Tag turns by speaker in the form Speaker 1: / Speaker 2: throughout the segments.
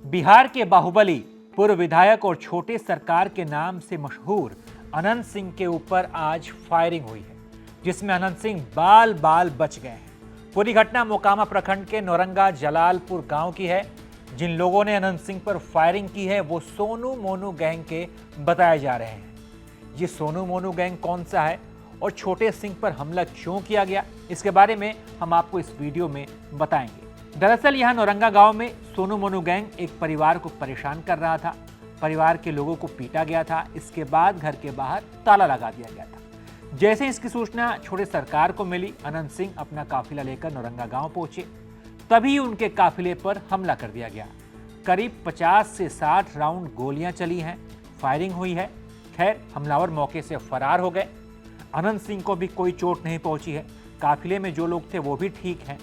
Speaker 1: बिहार के बाहुबली पूर्व विधायक और छोटे सरकार के नाम से मशहूर अनंत सिंह के ऊपर आज फायरिंग हुई है, जिसमें अनंत सिंह बाल बाल बच गए हैं। पूरी घटना मोकामा प्रखंड के नौरंगा जलालपुर गांव की है। जिन लोगों ने अनंत सिंह पर फायरिंग की है वो सोनू मोनू गैंग के बताए जा रहे हैं। ये सोनू मोनू गैंग कौन सा है और छोटे सिंह पर हमला क्यों किया गया, इसके बारे में हम आपको इस वीडियो में बताएंगे। दरअसल यहाँ नौरंगा गांव में सोनू मोनू गैंग एक परिवार को परेशान कर रहा था। परिवार के लोगों को पीटा गया था। इसके बाद घर के बाहर ताला लगा दिया गया था। जैसे इसकी सूचना छोटे सरकार को मिली, अनंत सिंह अपना काफिला लेकर नौरंगा गांव पहुंचे। तभी उनके काफिले पर हमला कर दिया गया। करीब 50 से 60 राउंड गोलियां चली हैं, फायरिंग हुई है। खैर, हमलावर मौके से फरार हो गए। अनंत सिंह को भी कोई चोट नहीं पहुंची है। काफिले में जो लोग थे वो भी ठीक हैं।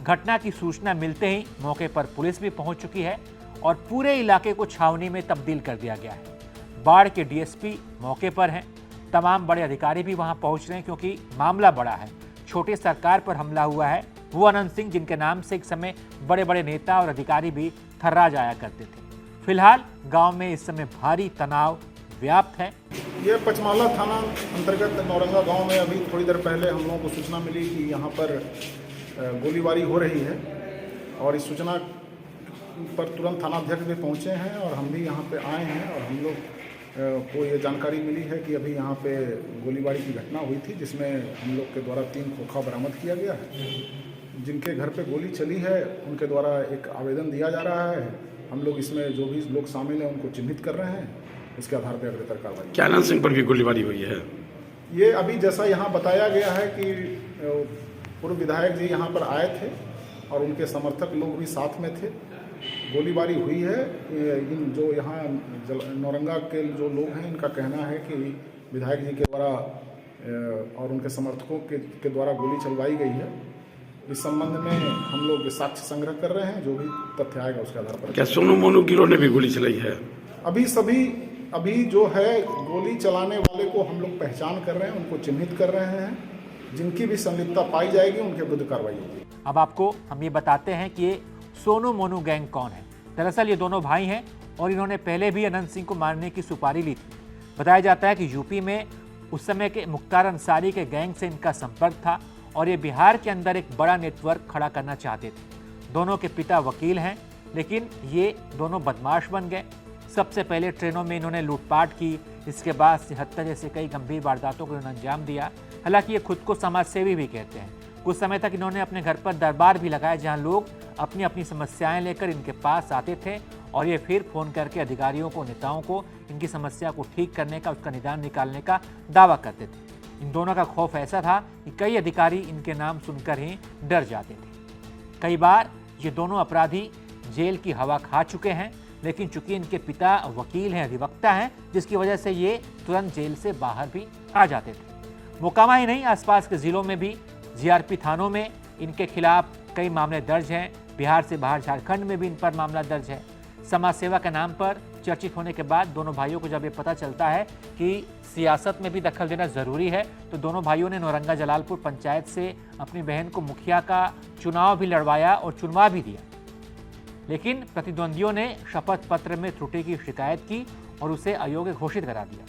Speaker 1: घटना की सूचना मिलते ही मौके पर पुलिस भी पहुंच चुकी है और पूरे इलाके को छावनी में तब्दील कर दिया गया है। बाढ़ के डीएसपी मौके पर हैं। तमाम बड़े अधिकारी भी वहां पहुंच रहे हैं क्योंकि मामला बड़ा है। छोटे सरकार पर हमला हुआ है वो अनंत सिंह, जिनके नाम से एक समय बड़े बड़े नेता और अधिकारी भी थर्रा जाया करते थे। फिलहाल गांव में इस समय भारी तनाव व्याप्त है।
Speaker 2: ये पचमाला थाना अंतर्गत नौरंगा गांव में अभी थोड़ी देर पहले हम लोगों को सूचना मिली कि यहाँ पर गोलीबारी हो रही है और इस सूचना पर तुरंत थानाध्यक्ष भी पहुँचे हैं और हम भी यहाँ पे आए हैं और हम लोग को ये जानकारी मिली है कि अभी यहाँ पे गोलीबारी की घटना हुई थी, जिसमें हम लोग के द्वारा 3 खोखा बरामद किया गया है। जिनके घर पे गोली चली है उनके द्वारा एक आवेदन दिया जा रहा है। हम लोग इसमें जो भी लोग शामिल हैं उनको चिन्हित कर रहे हैं। इसके आधार पर अग्रतर कार्रवाई।
Speaker 3: क्या अनंत सिंह पर भी गोलीबारी हुई है?
Speaker 2: ये अभी जैसा यहाँ बताया गया है कि पूर्व विधायक जी यहाँ पर आए थे और उनके समर्थक लोग भी साथ में थे। गोलीबारी हुई है। इन जो यहाँ नौरंगा के जो लोग हैं इनका कहना है कि विधायक जी के द्वारा और उनके समर्थकों के द्वारा गोली चलवाई गई है। इस संबंध में हम लोग साक्ष्य संग्रह कर रहे हैं। जो भी तथ्य आएगा उसके आधार पर।
Speaker 3: क्या सोनू मोनू गिरोह ने भी गोली चलाई है?
Speaker 2: अभी जो है गोली चलाने वाले को हम लोग पहचान कर रहे हैं, उनको चिन्हित कर रहे हैं। जिनकी भी संलिप्तता पाई जाएगी उनके विरुद्ध कार्रवाई होगी।
Speaker 1: अब आपको हम ये बताते हैं कि ये सोनू मोनू गैंग कौन है। दरअसल ये दोनों भाई हैं और इन्होंने पहले भी अनंत सिंह को मारने की सुपारी ली थी। बताया जाता है कि यूपी में उस समय के मुख्तार अंसारी के गैंग से इनका संपर्क था और ये बिहार के अंदर एक बड़ा नेटवर्क खड़ा करना चाहते थे। दोनों के पिता वकील हैं, लेकिन ये दोनों बदमाश बन गए। सबसे पहले ट्रेनों में इन्होंने लूटपाट की, इसके बाद से हत्या जैसे कई गंभीर वारदातों को इन्होंने अंजाम दिया। हालांकि ये खुद को समाजसेवी भी कहते हैं। कुछ समय तक इन्होंने अपने घर पर दरबार भी लगाया, जहां लोग अपनी अपनी समस्याएं लेकर इनके पास आते थे और ये फिर फोन करके अधिकारियों को, नेताओं को इनकी समस्या को ठीक करने का, उसका निदान निकालने का दावा करते थे। इन दोनों का खौफ ऐसा था कि कई अधिकारी इनके नाम सुनकर ही डर जाते थे। कई बार ये दोनों अपराधी जेल की हवा खा चुके हैं, लेकिन चूंकि इनके पिता वकील हैं, अधिवक्ता हैं, जिसकी वजह से ये तुरंत जेल से बाहर भी आ जाते थे। मोकामा ही नहीं, आसपास के जिलों में भी जीआरपी थानों में इनके खिलाफ कई मामले दर्ज हैं। बिहार से बाहर झारखंड में भी इन पर मामला दर्ज है। समाज सेवा के नाम पर चर्चित होने के बाद दोनों भाइयों को जब ये पता चलता है कि सियासत में भी दखल देना जरूरी है, तो दोनों भाइयों ने नौरंगा जलालपुर पंचायत से अपनी बहन को मुखिया का चुनाव भी लड़वाया और चुनवा भी दिया। लेकिन प्रतिद्वंदियों ने शपथ पत्र में त्रुटि की शिकायत की और उसे अयोग्य घोषित करा दिया।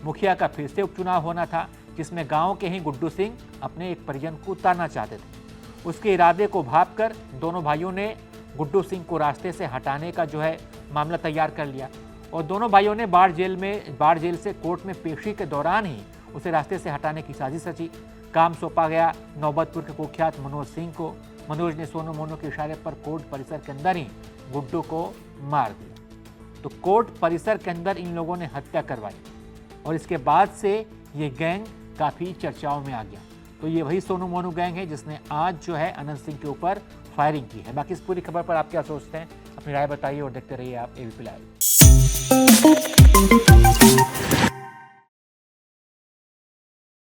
Speaker 1: मुखिया का फिर से उपचुनाव होना था, जिसमें गांव के ही गुड्डू सिंह अपने एक परिजन को उतारना चाहते थे। उसके इरादे को भांपकर दोनों भाइयों ने गुड्डू सिंह को रास्ते से हटाने का जो है मामला तैयार कर लिया और दोनों भाइयों ने बाढ़ जेल से कोर्ट में पेशी के दौरान ही उसे रास्ते से हटाने की साजिश रची। काम सौंपा गया नौबतपुर के कुख्यात मनोज सिंह को। मनोज ने सोनू मोनू के इशारे पर कोर्ट परिसर के अंदर ही गुड्डू को मार दिया। तो कोर्ट परिसर के अंदर इन लोगों ने हत्या करवाई और इसके बाद से ये गैंग काफ़ी चर्चाओं में आ गया। तो ये वही सोनू मोनू गैंग है जिसने आज जो है अनंत सिंह के ऊपर फायरिंग की है। बाकी इस पूरी खबर पर आप क्या सोचते हैं, अपनी राय बताइए और देखते रहिए आप एबीपी लाइव।